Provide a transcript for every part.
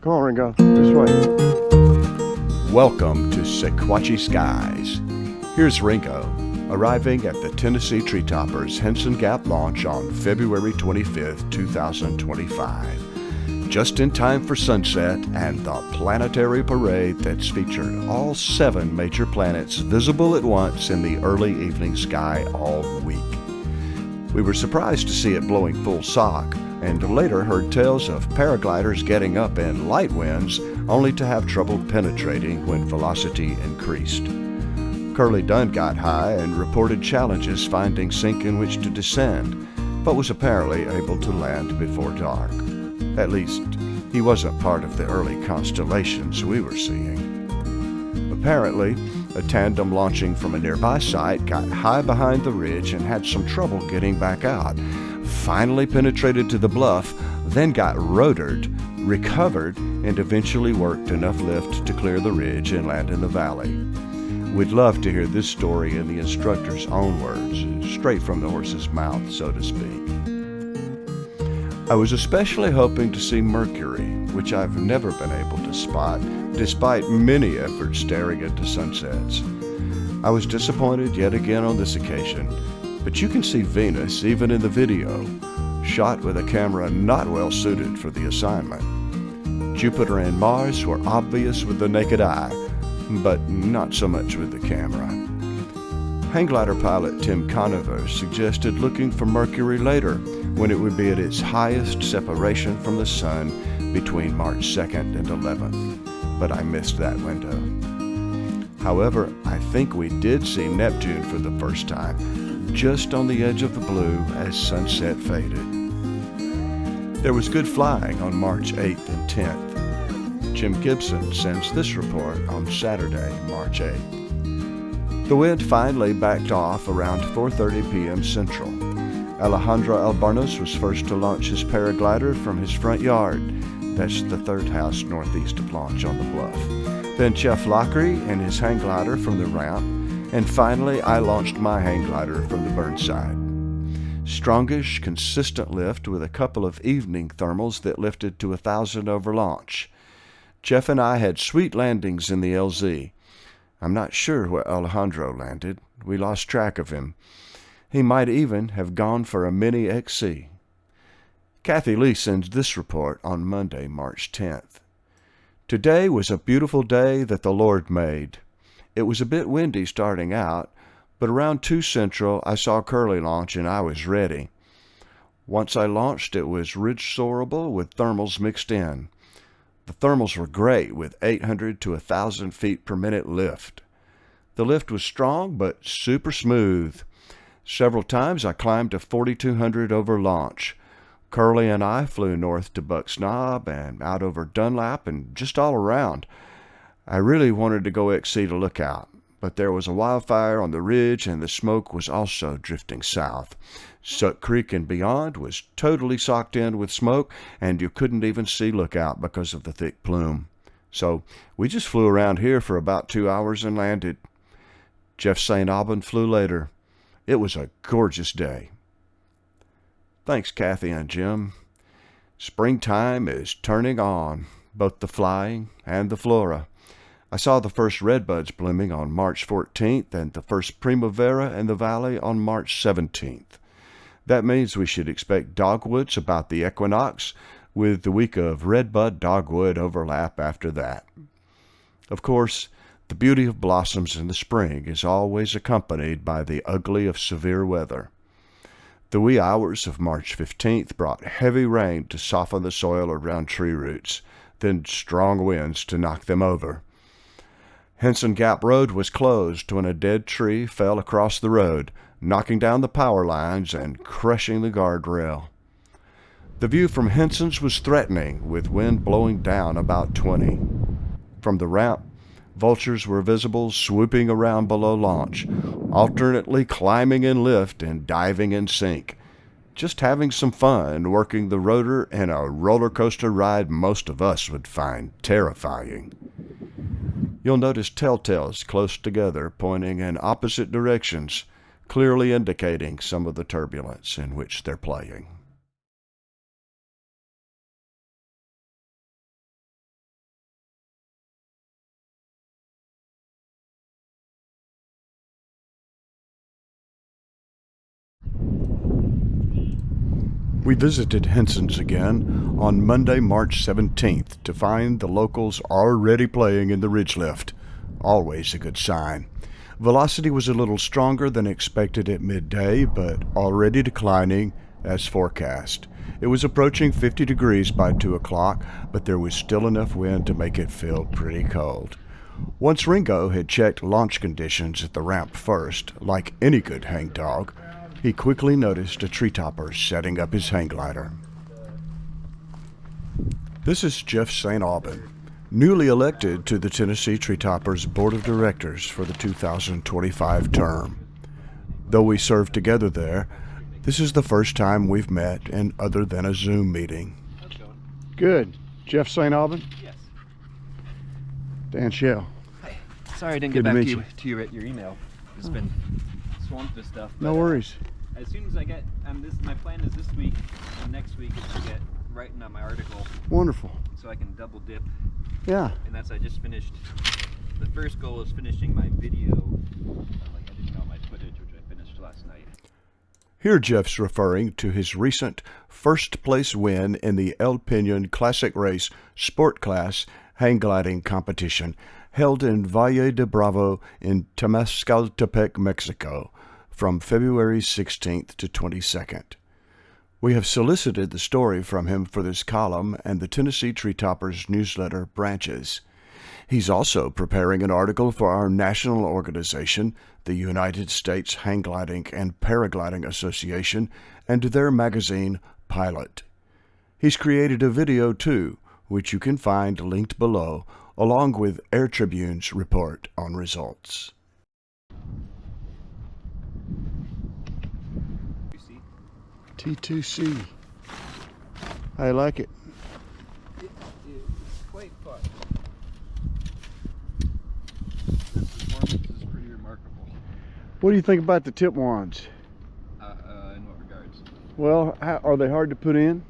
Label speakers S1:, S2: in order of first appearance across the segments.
S1: Come on, Ringo. This way.
S2: Welcome to Sequatchie Skies. Here's Ringo, arriving at the Tennessee Treetoppers Henson Gap launch on February 25th, 2025. Just in time for sunset and the planetary parade that's featured all 7 major planets visible at once in the early evening sky all week. We were surprised to see it blowing full sock, and later heard tales of paragliders getting up in light winds only to have trouble penetrating when velocity increased. Curly Dunn got high and reported challenges finding sink in which to descend, but was apparently able to land before dark. At least, he wasn't part of the early constellations we were seeing. Apparently, a tandem launching from a nearby site got high behind the ridge and had some trouble getting back out. Finally penetrated to the bluff, then got rotored, recovered, and eventually worked enough lift to clear the ridge and land in the valley. We'd love to hear this story in the instructor's own words, straight from the horse's mouth, so to speak. I was especially hoping to see Mercury, which I've never been able to spot, despite many efforts staring into sunsets. I was disappointed yet again on this occasion, but you can see Venus even in the video, shot with a camera not well suited for the assignment. Jupiter and Mars were obvious with the naked eye, but not so much with the camera. Hang glider pilot Tim Conover suggested looking for Mercury later, when it would be at its highest separation from the Sun between March 2nd and 11th, but I missed that window. However, I think we did see Neptune for the first time, just on the edge of the blue as sunset faded. There was good flying on March 8th and 10th. Jim Gibson sends this report on Saturday, March 8th. The wind finally backed off around 4:30 p.m. Central. Alejandro Albornoz was first to launch his paraglider from his front yard. That's the 3rd house northeast of launch on the bluff. Then Jeff Laughrey and his hang glider from the ramp. And finally, I launched my hang glider from the Burnside. Strongish, consistent lift with a couple of evening thermals that lifted to 1,000 over launch. Jeff and I had sweet landings in the LZ. I'm not sure where Alejandro landed. We lost track of him. He might even have gone for a mini XC. Kathy Lee sends this report on Monday, March 10th. Today was a beautiful day that the Lord made. It was a bit windy starting out, but around 2 Central I saw Curly launch and I was ready. Once I launched, it was ridge soarable with thermals mixed in. The thermals were great with 800 to 1,000 feet per minute lift. The lift was strong but super smooth. Several times I climbed to 4,200 over launch. Curly and I flew north to Buck's Knob and out over Dunlap and just all around. I really wanted to go XC to Lookout, but there was a wildfire on the ridge and the smoke was also drifting south. Suck Creek and beyond was totally socked in with smoke, and you couldn't even see Lookout because of the thick plume. So we just flew around here for about 2 hours and landed. Jeff St. Aubin flew later. It was a gorgeous day. Thanks, Kathy and Jim. Springtime is turning on, both the flying and the flora. I saw the first redbuds blooming on March 14th and the first primavera in the valley on March 17th. That means we should expect dogwoods about the equinox, with the week of redbud dogwood overlap after that. Of course, the beauty of blossoms in the spring is always accompanied by the ugly of severe weather. The wee hours of March 15th brought heavy rain to soften the soil around tree roots, then strong winds to knock them over. Henson Gap Road was closed when a dead tree fell across the road, knocking down the power lines and crushing the guardrail. The view from Henson's was threatening, with wind blowing down about 20. From the ramp, vultures were visible swooping around below launch, alternately climbing in lift and diving in sink. Just having some fun working the rotor in a roller coaster ride most of us would find terrifying. You'll notice telltales close together pointing in opposite directions, clearly indicating some of the turbulence in which they're playing. We visited Henson's again on Monday, March 17th to find the locals already playing in the ridge lift. Always a good sign. Velocity was a little stronger than expected at midday, but already declining as forecast. It was approaching 50 degrees by 2 o'clock, but there was still enough wind to make it feel pretty cold. Once Ringo had checked launch conditions at the ramp first, like any good hangdog, he quickly noticed a tree topper setting up his hang glider. This is Jeff St. Aubin, newly elected to the Tennessee Tree Toppers Board of Directors for the 2025 term. Though we served together there, this is the first time we've met, and other than a Zoom meeting.
S3: How's it going?
S1: Good. Jeff St. Aubin?
S3: Yes.
S1: Dan Shell.
S3: Hi. Sorry I didn't
S1: Good
S3: get
S1: to
S3: back
S1: meet
S3: to you at your email. It's been swamped with stuff.
S1: No
S3: but,
S1: worries.
S3: As soon as I get, my plan is this week and next week is to get writing on my article
S1: Wonderful.
S3: so I can double dip.
S1: Yeah.
S3: And I just finished. The first goal is finishing my video, like editing all my footage, which I finished last night.
S2: Here Jeff's referring to his recent first-place win in the El Peñon Classic Race Sport Class hang gliding competition held in Valle de Bravo in Temascaltepec, Mexico, from February 16th to 22nd. We have solicited the story from him for this column and the Tennessee Tree Toppers newsletter branches. He's also preparing an article for our national organization, the United States Hang Gliding and Paragliding Association, and their magazine, Pilot. He's created a video, too, which you can find linked below, along with Air Tribune's report on results.
S1: T2C. I like it.
S3: It is quite fun. The performance is pretty remarkable.
S1: What do you think about the tip wands?
S3: In what regards?
S1: Well, are they hard to put in?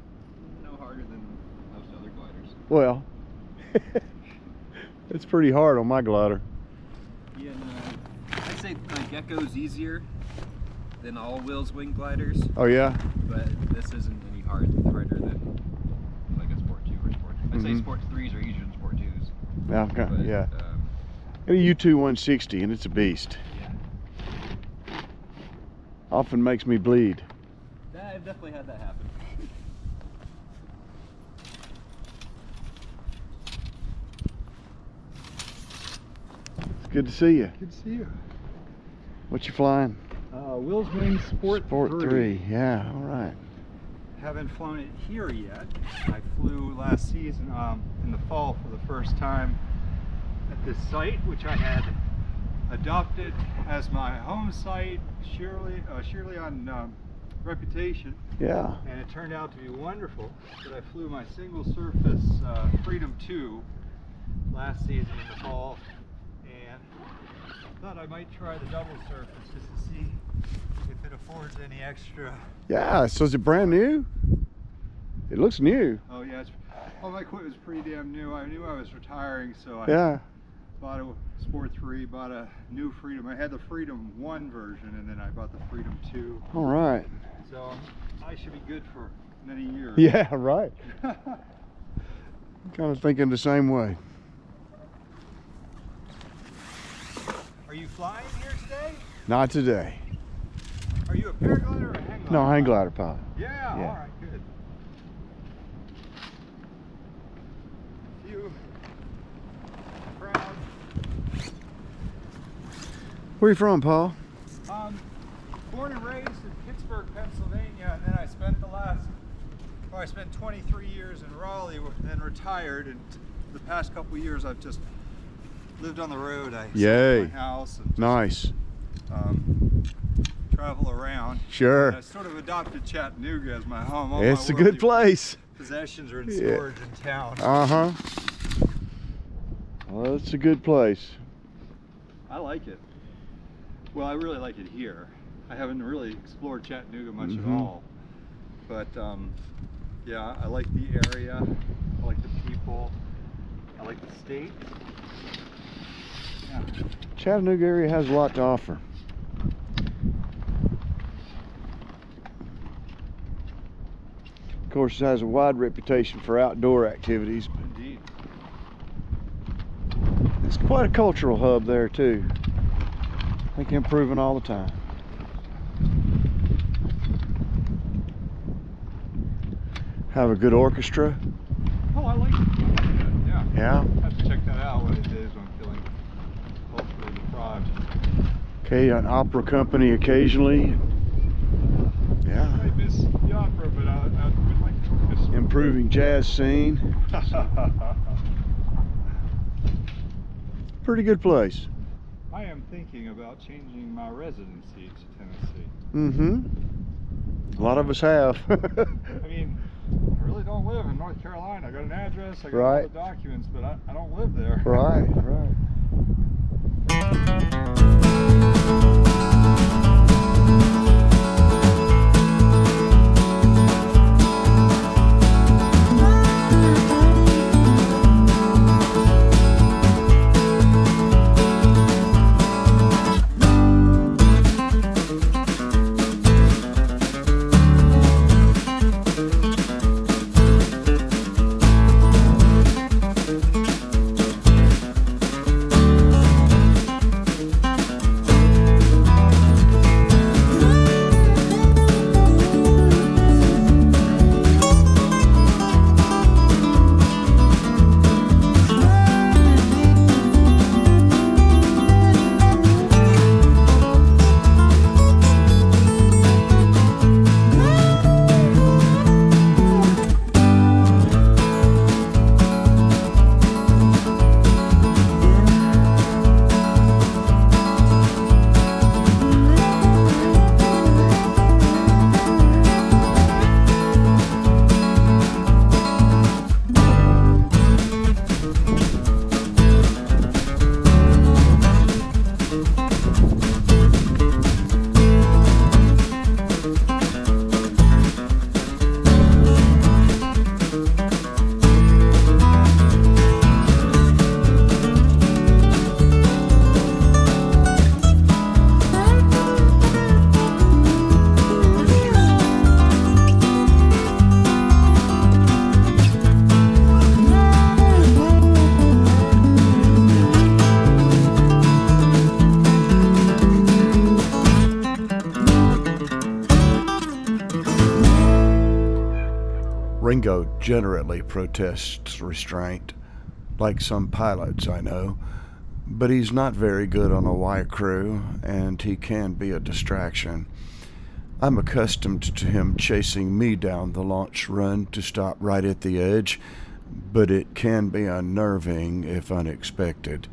S3: No harder than most other gliders.
S1: Well, it's pretty hard on my glider.
S3: Yeah, no, I'd say my Gecko's easier than all Will's wing gliders,
S1: Oh yeah?
S3: but this isn't any harder than like a Sport 2 or Sport 2. I'd say Sport 3s are easier than Sport 2s.
S1: Yeah, okay,
S3: But,
S1: yeah. Got a U2 160 and it's a beast.
S3: Yeah.
S1: Often makes me bleed.
S3: I've definitely had that happen.
S1: It's good to see you.
S4: Good to see you.
S1: What you flying?
S4: Will's Wings Sport
S1: 3. Yeah, all right.
S4: Haven't flown it here yet. I flew last season in the fall for the first time at this site, which I had adopted as my home site, sheerly on reputation.
S1: Yeah.
S4: And it turned out to be wonderful. But I flew my single surface Freedom 2 last season in the fall, and thought I might try the double surface just to see if it affords any extra.
S1: Yeah, so is it brand new? It looks new.
S4: Oh yeah, all my equipment was pretty damn new. I knew I was retiring, so I bought a Sport 3, bought a new Freedom. I had the Freedom 1 version, and then I bought the Freedom 2.
S1: All right.
S4: So I should be good for many years.
S1: Yeah, right. I'm kind of thinking the same way.
S4: Are you flying here today?
S1: Not today.
S4: Are you a paraglider or a hang glider?
S1: No, hang glider pilot.
S4: Yeah,
S1: Yeah.
S4: all right, good. You proud.
S1: Where are you from, Paul?
S4: Born and raised in Pittsburgh, Pennsylvania, and then I spent 23 years in Raleigh and then retired, and the past couple of years I've just lived on the road. I
S1: Yay.
S4: sold my house and just,
S1: Nice.
S4: travel around.
S1: Sure.
S4: And I sort of adopted Chattanooga as my home. All
S1: It's
S4: my
S1: a good
S4: worldly
S1: place.
S4: Possessions are in storage in town.
S1: Uh-huh. Well, it's a good place.
S4: I like it. Well, I really like it here. I haven't really explored Chattanooga much at all. But yeah, I like the area. I like the people. I like the state. Yeah.
S1: Chattanooga area has a lot to offer. Of course, it has a wide reputation for outdoor activities.
S4: Indeed.
S1: It's quite a cultural hub there too. I think improving all the time. Have a good orchestra.
S4: Oh, I like it. Yeah.
S1: Yeah.
S4: I have to check that out one of these days when I'm feeling culturally deprived.
S1: Okay, an opera company occasionally. Yeah.
S4: I miss the opera, but I would like the orchestra.
S1: Improving jazz scene. Pretty good place.
S4: I am thinking about changing my residency to Tennessee.
S1: Mm-hmm. A lot of us have.
S4: I mean, I really don't live in North Carolina. I got an address, I got all
S1: Right.
S4: the documents, but I don't live there.
S1: Right, right.
S2: Ringo generally protests restraint, like some pilots I know, but he's not very good on a Y crew, and he can be a distraction. I'm accustomed to him chasing me down the launch run to stop right at the edge, but it can be unnerving if unexpected,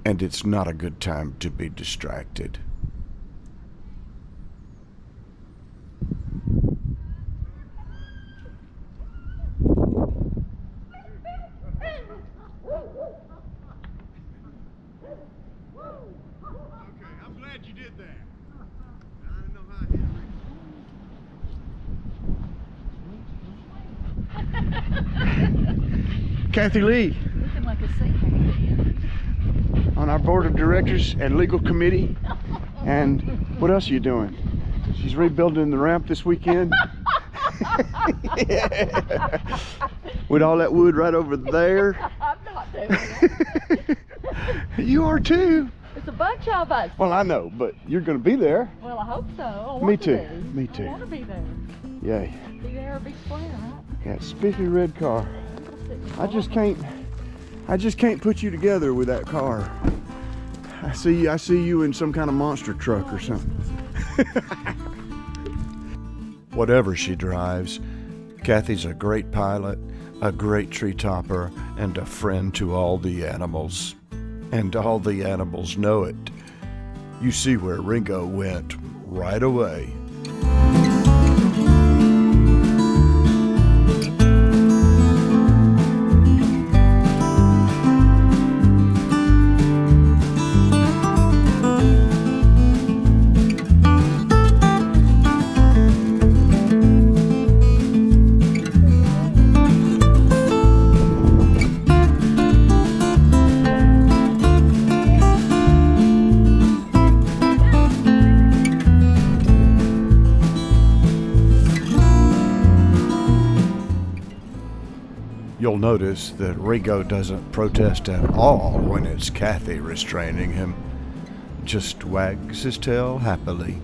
S2: and it's not a good time to be distracted.
S1: Kathy Lee
S5: Looking like a sea hag.
S1: on our board of directors and legal committee. And what else are you doing? She's rebuilding the ramp this weekend. Yeah. With all that wood right over there.
S5: I'm not doing it.
S1: You are too.
S5: It's a bunch of us.
S1: Well, I know, but you're going to be there.
S5: Well, I hope so. I want
S1: Me
S5: to
S1: too.
S5: be.
S1: Me too.
S5: I want to be there.
S1: Yay.
S5: Be there or be square, right?
S1: That spiffy red car. I just can't put you together with that car. I see you in some kind of monster truck or something.
S2: Whatever she drives, Kathy's a great pilot, a great tree topper, and a friend to all the animals. And all the animals know it. You see where Ringo went right away. notice that Rigo doesn't protest at all when it's Kathy restraining him, just wags his tail happily.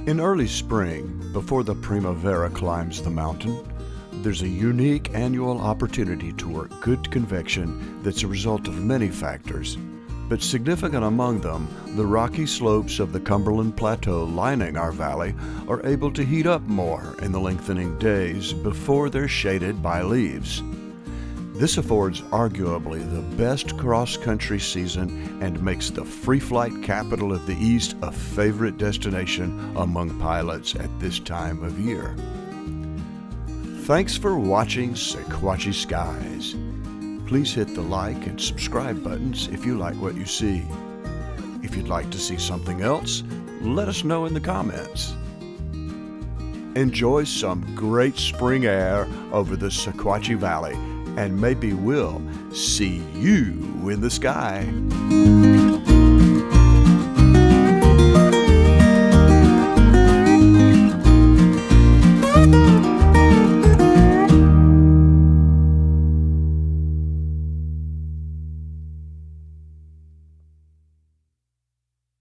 S2: In early spring, before the primavera climbs the mountain, there's a unique annual opportunity to work good convection that's a result of many factors, but significant among them, the rocky slopes of the Cumberland Plateau lining our valley are able to heat up more in the lengthening days before they're shaded by leaves. This affords arguably the best cross-country season and makes the free flight capital of the East a favorite destination among pilots at this time of year. Thanks for watching Sequatchie Skies. Please hit the like and subscribe buttons if you like what you see. If you'd like to see something else, let us know in the comments. Enjoy some great spring air over the Sequatchie Valley, and maybe we'll see you in the sky.